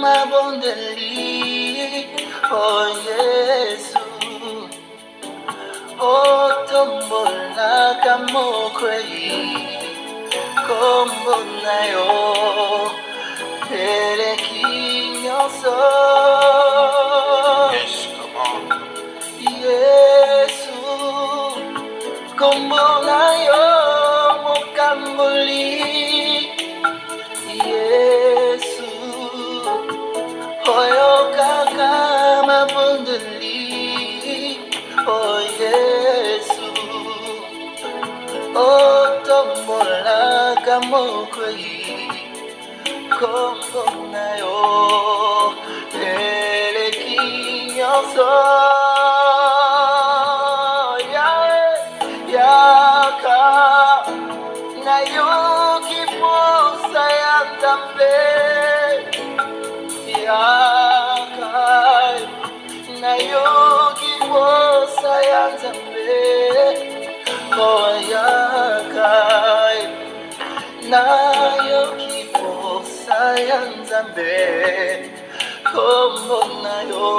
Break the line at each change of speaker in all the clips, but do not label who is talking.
mabondeli, oh Yesu, oh tombola kamokwei, kombonayo, perekinyoso.
Yes, come on.
Yesu, kombonayo, mokamboli. Yesu, oyo kaka mabondeli, oh Yesu, oh tombola kamokwei, kombo nayo, elekinyoso, yaka nayo kipusa ya tambe. Yakai na yogi wosa yanzambe, oh yakai na yogi wosa yanzambe, como na yo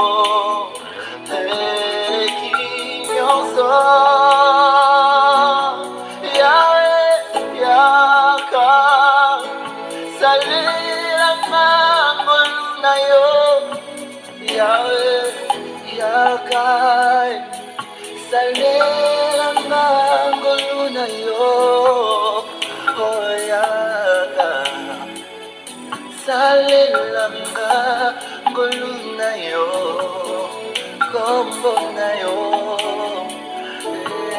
kinyoso yakai salila mangolu na yo. Yahweh, Yakai, Salela Mangoluna yo, oh Yakai, Salela Mangoluna yo, Kombo na yo,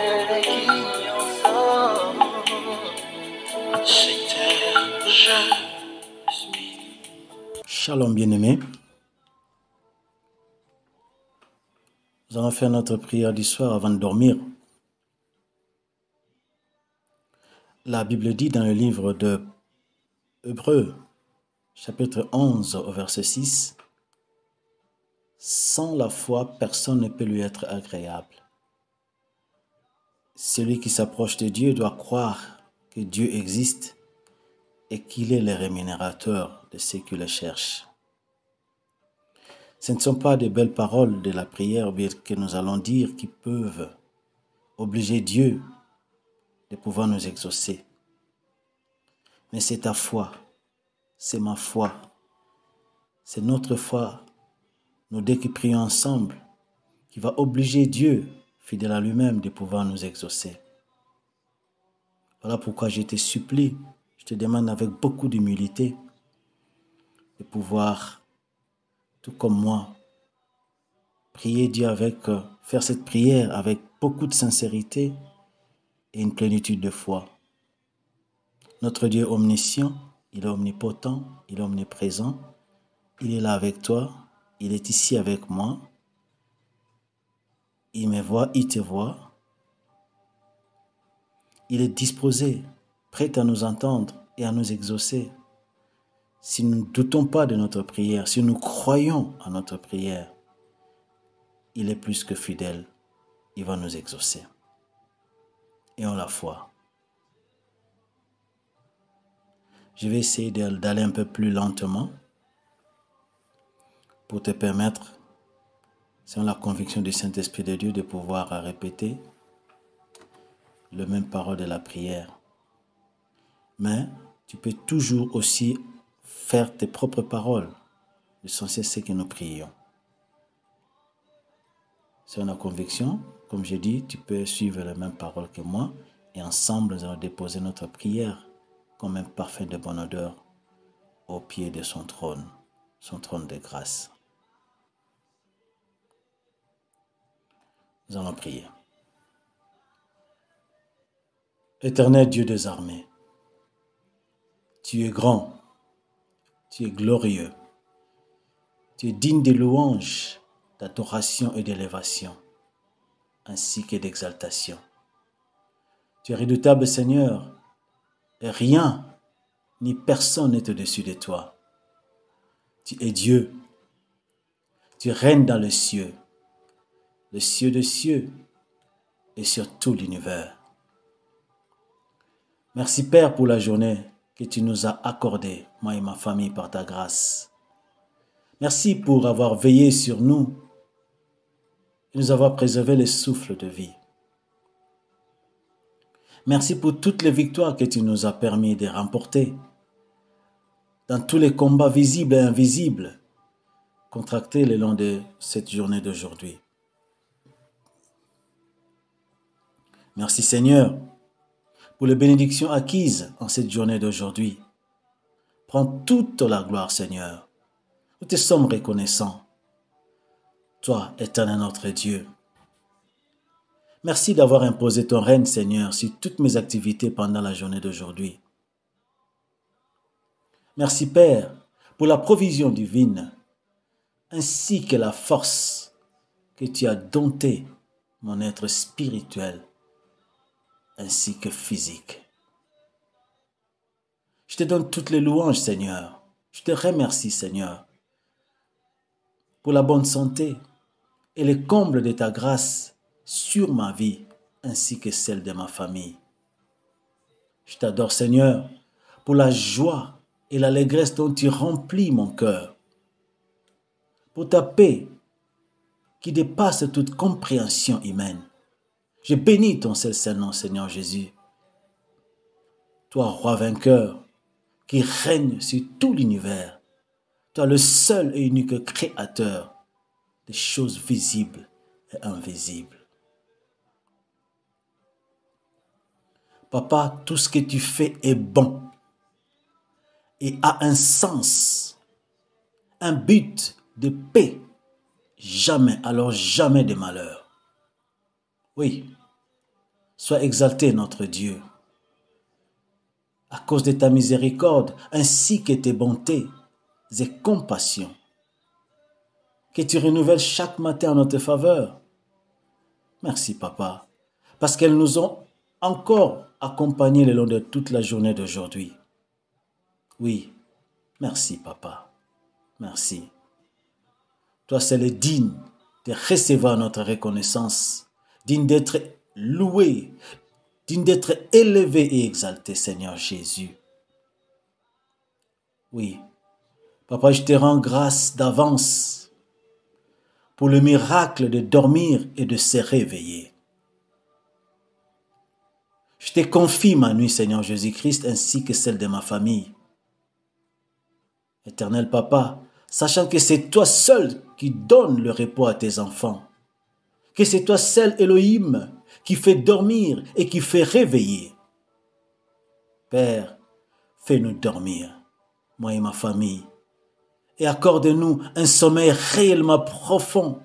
Erekinyoso.
Seigneur, je suis.
Shalom bien-aimés. Nous allons faire notre prière du soir avant de dormir. La Bible dit dans le livre de Hébreux, chapitre 11, au verset 6, « Sans la foi, personne ne peut lui être agréable. Celui qui s'approche de Dieu doit croire que Dieu existe et qu'il est le rémunérateur de ceux qui le cherchent. » Ce ne sont pas de belles paroles de la prière que nous allons dire qui peuvent obliger Dieu de pouvoir nous exaucer. Mais c'est ta foi, c'est ma foi, c'est notre foi, nous deux qui prions ensemble, qui va obliger Dieu, fidèle à lui-même, de pouvoir nous exaucer. Voilà pourquoi je te supplie, je te demande avec beaucoup d'humilité de pouvoir, tout comme moi, prier Dieu faire cette prière avec beaucoup de sincérité et une plénitude de foi. Notre Dieu est omniscient, il est omnipotent, il est omniprésent, il est là avec toi, il est ici avec moi, il me voit, il te voit, il est disposé, prêt à nous entendre et à nous exaucer. Si nous ne doutons pas de notre prière, si nous croyons à notre prière, il est plus que fidèle, il va nous exaucer. Ayons la foi. Je vais essayer d'aller un peu plus lentement pour te permettre, selon la conviction du Saint-Esprit de Dieu, de pouvoir répéter le même parole de la prière. Mais tu peux toujours aussi faire tes propres paroles. L'essentiel, c'est que nous prions. Selon la conviction, comme je dis, tu peux suivre les mêmes paroles que moi et ensemble, nous allons déposer notre prière comme un parfum de bonne odeur au pied de son trône de grâce. Nous allons prier. Éternel Dieu des armées, tu es grand, tu es glorieux, tu es digne de louanges, d'adoration et d'élévation, ainsi que d'exaltation. Tu es redoutable Seigneur, et rien ni personne n'est au-dessus de toi. Tu es Dieu, tu règnes dans les cieux des cieux et sur tout l'univers. Merci Père pour la journée que tu nous as accordée, moi et ma famille, par ta grâce. Merci pour avoir veillé sur nous et nous avoir préservé le souffle de vie. Merci pour toutes les victoires que tu nous as permis de remporter dans tous les combats visibles et invisibles contractés le long de cette journée d'aujourd'hui. Merci Seigneur pour les bénédictions acquises en cette journée d'aujourd'hui. Prends toute la gloire Seigneur. Nous te sommes reconnaissants. Toi, éternel notre Dieu. Merci d'avoir imposé ton règne Seigneur sur toutes mes activités pendant la journée d'aujourd'hui. Merci Père pour la provision divine ainsi que la force que tu as dompté mon être spirituel ainsi que physique. Je te donne toutes les louanges, Seigneur. Je te remercie, Seigneur, pour la bonne santé et les combles de ta grâce sur ma vie ainsi que celle de ma famille. Je t'adore, Seigneur, pour la joie et l'allégresse dont tu remplis mon cœur, pour ta paix qui dépasse toute compréhension humaine. Je bénis ton seul nom, Seigneur Jésus. Toi, roi vainqueur, qui règne sur tout l'univers. Toi, le seul et unique créateur des choses visibles et invisibles. Papa, tout ce que tu fais est bon et a un sens, un but de paix. Jamais, alors jamais de malheur. Oui, sois exalté notre Dieu, à cause de ta miséricorde, ainsi que tes bontés et compassions, que tu renouvelles chaque matin en notre faveur. Merci, Papa, parce qu'elles nous ont encore accompagnés le long de toute la journée d'aujourd'hui. Oui, merci, Papa, merci. Toi seul es digne de recevoir notre reconnaissance, digne d'être loué, digne d'être élevé et exalté, Seigneur Jésus. Oui, Papa, je te rends grâce d'avance pour le miracle de dormir et de se réveiller. Je te confie ma nuit, Seigneur Jésus-Christ, ainsi que celle de ma famille. Éternel Papa, sachant que c'est toi seul qui donnes le repos à tes enfants, que c'est toi seul, Elohim, qui fait dormir et qui fait réveiller. Père, fais-nous dormir, moi et ma famille, et accorde-nous un sommeil réellement profond,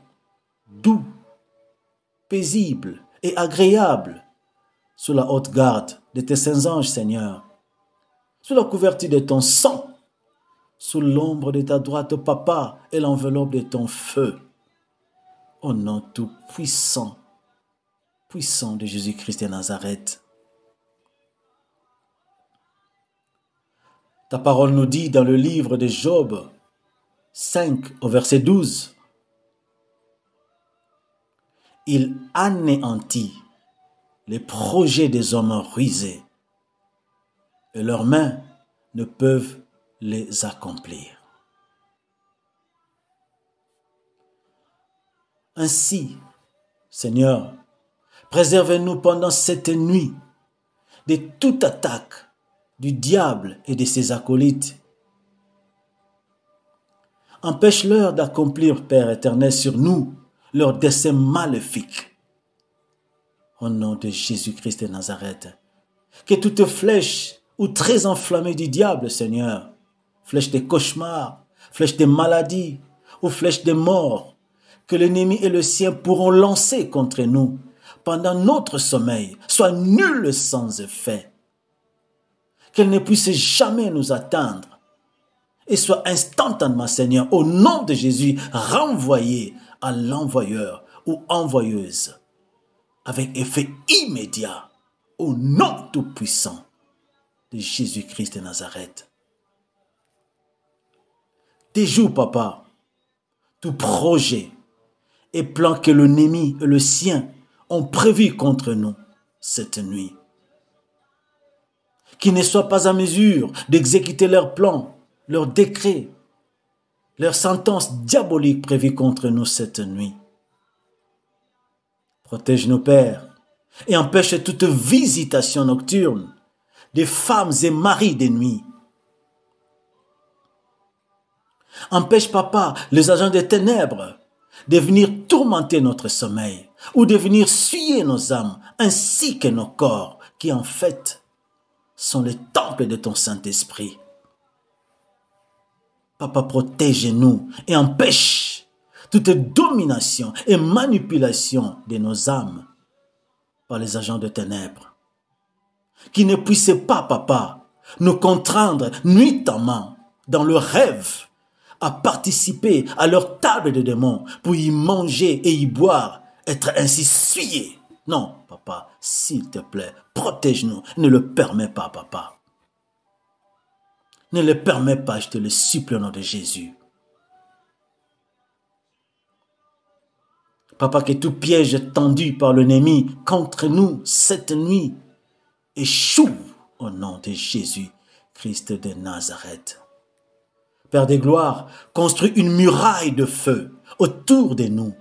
doux, paisible et agréable, sous la haute garde de tes saints anges, Seigneur, sous la couverture de ton sang, sous l'ombre de ta droite, Papa, et l'enveloppe de ton feu. Au nom tout puissant de Jésus-Christ de Nazareth. Ta parole nous dit dans le livre de Job 5 au verset 12, « Il anéantit les projets des hommes rusés et leurs mains ne peuvent les accomplir. » Ainsi, Seigneur, préserve-nous pendant cette nuit de toute attaque du diable et de ses acolytes. Empêche-leur d'accomplir, Père éternel, sur nous leurs desseins maléfiques. Au nom de Jésus-Christ de Nazareth, que toute flèche ou très enflammée du diable, Seigneur, flèche de cauchemars, flèche de maladies ou flèche de mort, que l'ennemi et le sien pourront lancer contre nous pendant notre sommeil, soit nulle sans effet. Qu'elle ne puisse jamais nous atteindre et soit instantanément, Seigneur, au nom de Jésus, renvoyée à l'envoyeur ou envoyeuse avec effet immédiat au nom tout-puissant de Jésus-Christ de Nazareth. Déjoue, Papa, tout projet et plan que l'ennemi et le sien ont prévu contre nous cette nuit. Qu'ils ne soient pas à mesure d'exécuter leurs plans, leurs décrets, leur sentence diabolique prévue contre nous cette nuit. Protège-nous, Père, et empêche toute visitation nocturne des femmes et maris des nuits. Empêche, Papa, les agents des ténèbres de venir tourmenter notre sommeil ou de venir souiller nos âmes ainsi que nos corps qui en fait sont les temples de ton Saint-Esprit. Papa, protège-nous et empêche toute domination et manipulation de nos âmes par les agents de ténèbres. Qui ne puissent pas, Papa, nous contraindre nuitamment dans le rêve à participer à leur table de démons pour y manger et y boire, être ainsi souillés. Non, Papa, s'il te plaît, protège-nous. Ne le permets pas, Papa. Ne le permets pas, je te le supplie au nom de Jésus. Papa, que tout piège tendu par l'ennemi contre nous cette nuit échoue au nom de Jésus, Christ de Nazareth. Père des gloires, construis une muraille de feu autour de nous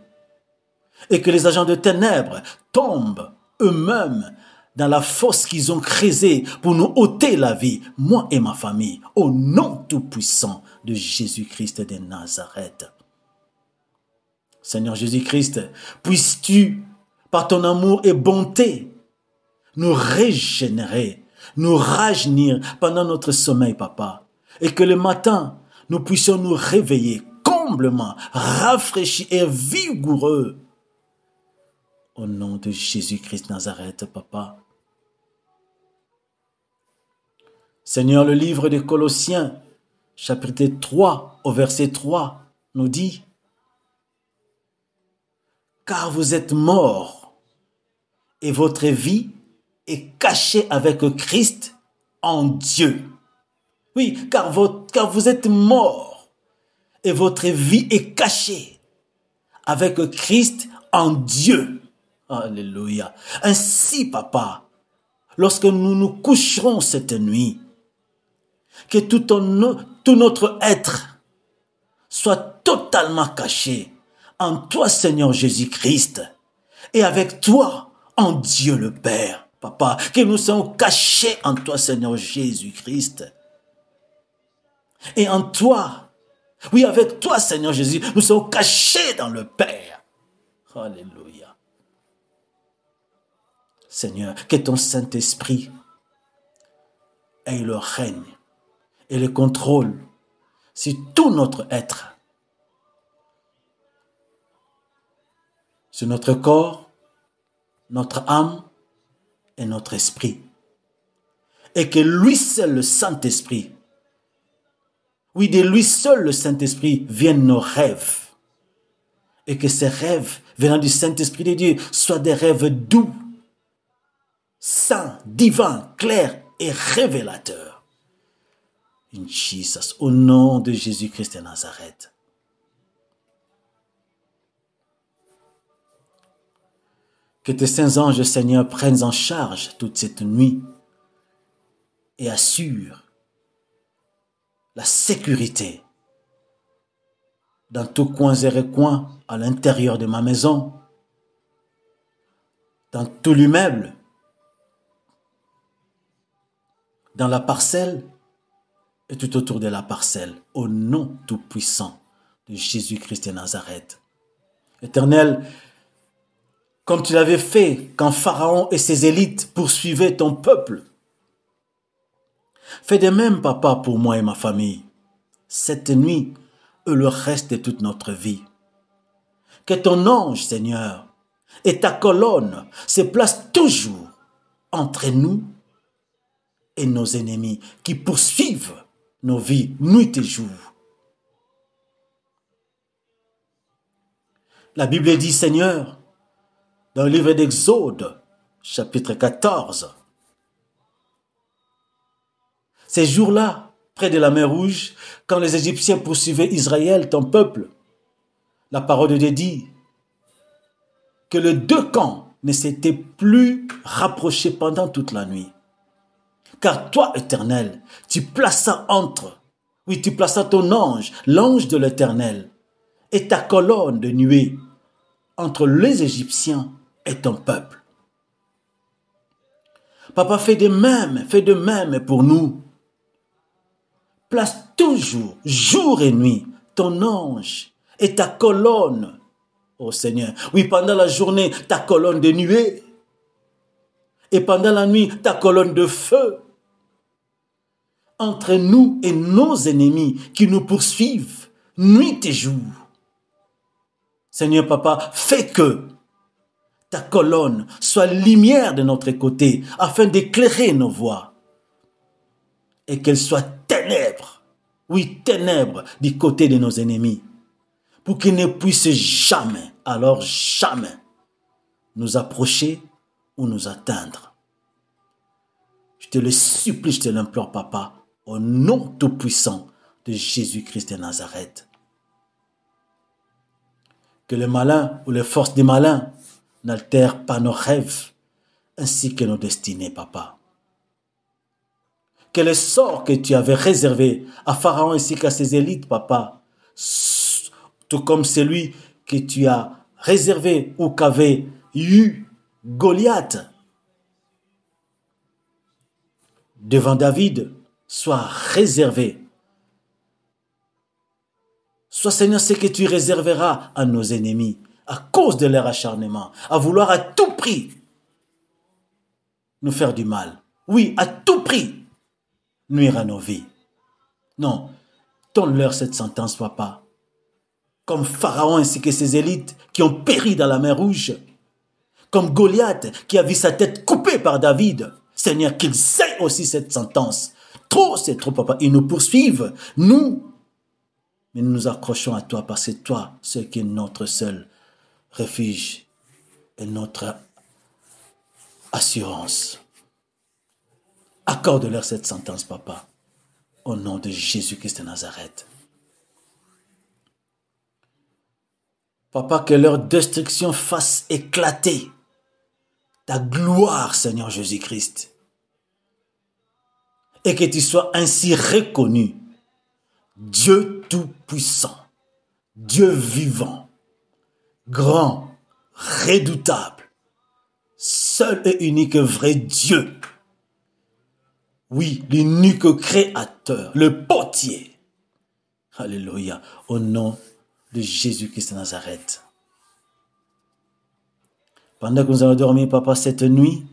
et que les agents de ténèbres tombent eux-mêmes dans la fosse qu'ils ont creusée pour nous ôter la vie, moi et ma famille, au nom tout-puissant de Jésus-Christ de Nazareth. Seigneur Jésus-Christ, puisses-tu, par ton amour et bonté, nous régénérer, nous rajeunir pendant notre sommeil, Papa, et que le matin, nous puissions nous réveiller complètement, rafraîchis et vigoureux. Au nom de Jésus-Christ Nazareth, Papa. Seigneur, le livre des Colossiens, chapitre 3, au verset 3, nous dit: car vous êtes morts et votre vie est cachée avec Christ en Dieu. Oui, car vous êtes morts et votre vie est cachée avec Christ en Dieu. Alléluia. Ainsi, Papa, lorsque nous nous coucherons cette nuit, que tout notre être soit totalement caché en toi, Seigneur Jésus-Christ, et avec toi, en Dieu le Père, Papa, que nous soyons cachés en toi, Seigneur Jésus-Christ. Et en toi, oui, avec toi, Seigneur Jésus, nous sommes cachés dans le Père. Alléluia. Seigneur, que ton Saint-Esprit ait le règne et le contrôle sur tout notre être, sur notre corps, notre âme et notre esprit. Et que lui seul, le Saint-Esprit, oui, de lui seul, le Saint-Esprit, viennent nos rêves. Et que ces rêves, venant du Saint-Esprit de Dieu, soient des rêves doux, saints, divins, clairs et révélateurs. In Jesus, au nom de Jésus-Christ de Nazareth. Que tes saints anges, Seigneur, prennent en charge toute cette nuit et assurent la sécurité dans tous coins et recoins à l'intérieur de ma maison, dans tout l'immeuble, dans la parcelle et tout autour de la parcelle, au nom tout-puissant de Jésus-Christ de Nazareth. Éternel, comme tu l'avais fait quand Pharaon et ses élites poursuivaient ton peuple, fais de même, Papa, pour moi et ma famille, cette nuit et le reste de toute notre vie. Que ton ange, Seigneur, et ta colonne se placent toujours entre nous et nos ennemis qui poursuivent nos vies nuit et jour. La Bible dit, Seigneur, dans le livre d'Exode, chapitre 14, ces jours-là, près de la mer Rouge, quand les Égyptiens poursuivaient Israël, ton peuple, la parole de Dieu dit que les deux camps ne s'étaient plus rapprochés pendant toute la nuit. Car toi, Éternel, tu plaças entre, Oui, tu plaças ton ange, l'ange de l'Éternel, et ta colonne de nuée entre les Égyptiens et ton peuple. Papa, fais de même pour nous. Place toujours, jour et nuit, ton ange et ta colonne, ô Seigneur. Oui, pendant la journée, ta colonne de nuée, et pendant la nuit, ta colonne de feu, entre nous et nos ennemis qui nous poursuivent, nuit et jour. Seigneur Papa, fais que ta colonne soit lumière de notre côté, afin d'éclairer nos voies, et qu'elle soit ténèbres, oui, ténèbres du côté de nos ennemis, pour qu'ils ne puissent jamais, alors jamais, nous approcher ou nous atteindre. Je te le supplie, je te l'implore, Papa, au nom tout-puissant de Jésus-Christ de Nazareth. Que le malin ou les forces des malins n'altèrent pas nos rêves, ainsi que nos destinées, Papa. Que le sort que tu avais réservé à Pharaon ainsi qu'à ses élites, Papa, tout comme celui que tu as réservé ou qu'avait eu Goliath devant David, soit réservé. Sois, Seigneur, ce que tu réserveras à nos ennemis, à cause de leur acharnement, à vouloir à tout prix nous faire du mal. Oui, à tout prix nuire à nos vies. Non, donne-leur cette sentence, Papa. Comme Pharaon ainsi que ses élites qui ont péri dans la mer Rouge. Comme Goliath qui a vu sa tête coupée par David. Seigneur, qu'ils aient aussi cette sentence. Trop, c'est trop, Papa. Ils nous poursuivent, nous. Mais nous nous accrochons à toi parce que toi, ce qui est notre seul refuge et notre assurance. Accorde-leur cette sentence, Papa, au nom de Jésus-Christ de Nazareth. Papa, que leur destruction fasse éclater ta gloire, Seigneur Jésus-Christ. Et que tu sois ainsi reconnu, Dieu tout-puissant, Dieu vivant, grand, redoutable, seul et unique vrai Dieu. Oui, l'unique créateur, le potier. Alléluia, au nom de Jésus-Christ de Nazareth. Pendant que nous allons dormir, Papa, cette nuit,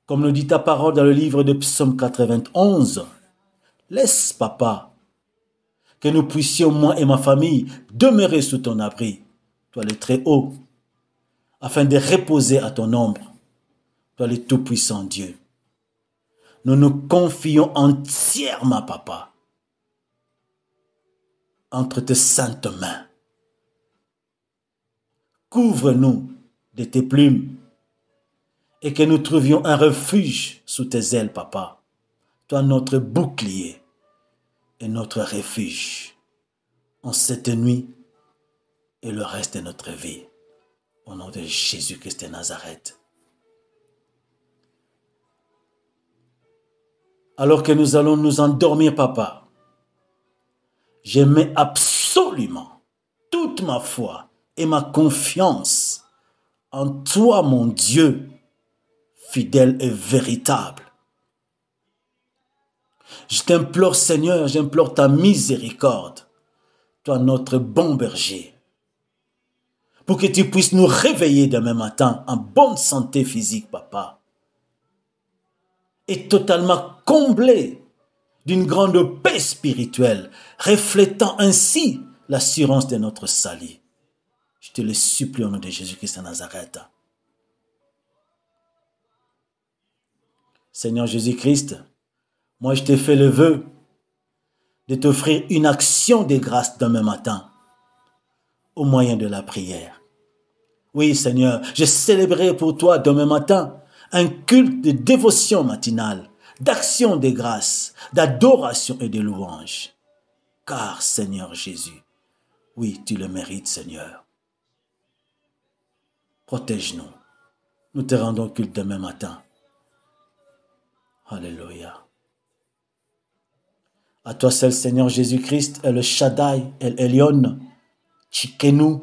comme nous dit ta parole dans le livre de Psaume 91, laisse, Papa, que nous puissions, moi et ma famille, demeurer sous ton abri, toi le Très-Haut, afin de reposer à ton ombre, toi le Tout-Puissant Dieu. Nous nous confions entièrement, Papa, entre tes saintes mains. Couvre-nous de tes plumes et que nous trouvions un refuge sous tes ailes, Papa. Toi, notre bouclier et notre refuge en cette nuit et le reste de notre vie. Au nom de Jésus-Christ de Nazareth. Alors que nous allons nous endormir, Papa, je mets absolument toute ma foi et ma confiance en toi, mon Dieu, fidèle et véritable. Je t'implore, Seigneur, j'implore ta miséricorde, toi notre bon berger, pour que tu puisses nous réveiller demain matin en bonne santé physique, Papa, et totalement comblés d'une grande paix spirituelle, reflétant ainsi l'assurance de notre salut. Je te le supplie au nom de Jésus-Christ de Nazareth. Seigneur Jésus-Christ, moi je te fais le vœu de t'offrir une action de grâce demain matin au moyen de la prière. Oui, Seigneur, je célébrerai pour toi demain matin un culte de dévotion matinale, d'action de grâce, d'adoration et de louange. Car, Seigneur Jésus, oui, tu le mérites, Seigneur. Protège-nous. Nous te rendons culte demain matin. Alléluia. À toi seul, Seigneur Jésus-Christ, El Shaddai, El Elyon, Tchikenu,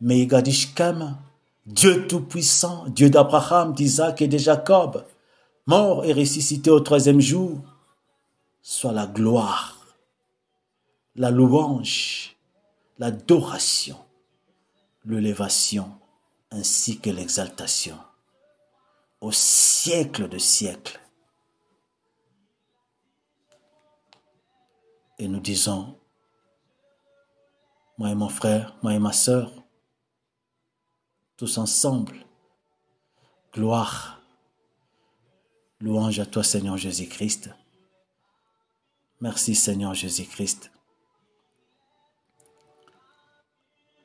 Meigadishkem, Dieu Tout-Puissant, Dieu d'Abraham, d'Isaac et de Jacob, mort et ressuscité au troisième jour, soit la gloire, la louange, l'adoration, l'élévation, ainsi que l'exaltation, au siècle de siècles. Et nous disons, moi et mon frère, moi et ma sœur, tous ensemble, gloire, louange à toi Seigneur Jésus-Christ. Merci Seigneur Jésus-Christ.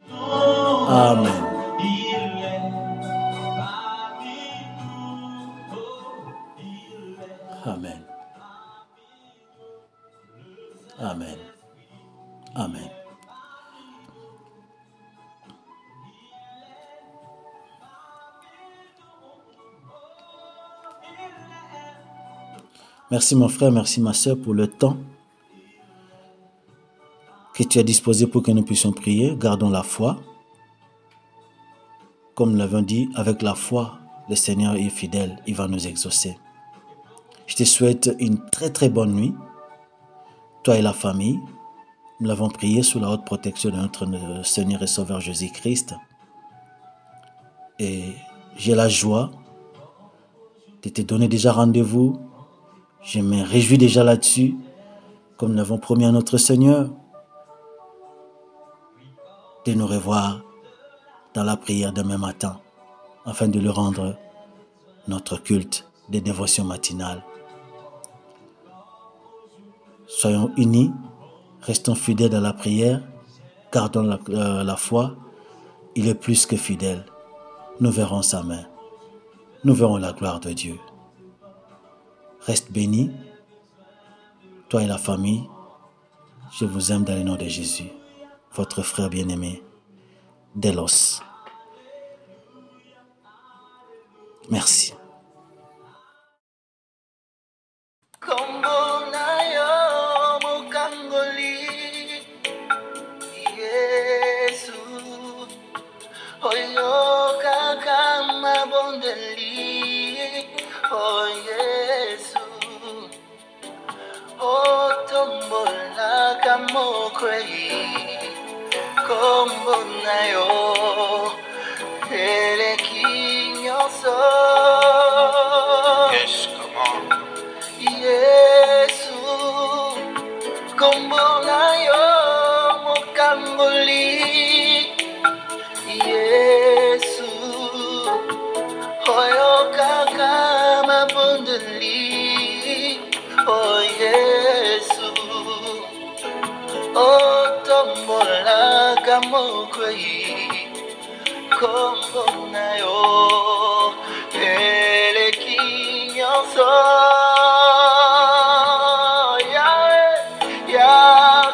Amen. Amen. Amen. Amen. Merci mon frère, merci ma sœur pour le temps que tu as disposé pour que nous puissions prier. Gardons la foi. Comme nous l'avons dit, avec la foi, le Seigneur est fidèle, il va nous exaucer. Je te souhaite une très très bonne nuit. Toi et la famille, nous l'avons prié sous la haute protection de notre Seigneur et Sauveur Jésus-Christ. Et j'ai la joie de te donner déjà rendez-vous. Je me réjouis déjà là-dessus, comme nous l'avons promis à notre Seigneur, de nous revoir dans la prière demain matin, afin de lui rendre notre culte de dévotion matinale. Soyons unis, restons fidèles à la prière, gardons la foi. Il est plus que fidèle. Nous verrons sa main. Nous verrons la gloire de Dieu. Reste béni, toi et la famille. Je vous aime dans le nom de Jésus. Votre frère bien-aimé, Delos. Merci.
Yes, come on.
Yesu, kombona yo mokangoli. Yesu, oyo kaka mabondeli. Oh Yesu, otombola kamokwei. Kombona yo elekinyoso. Yahweh, Yahweh,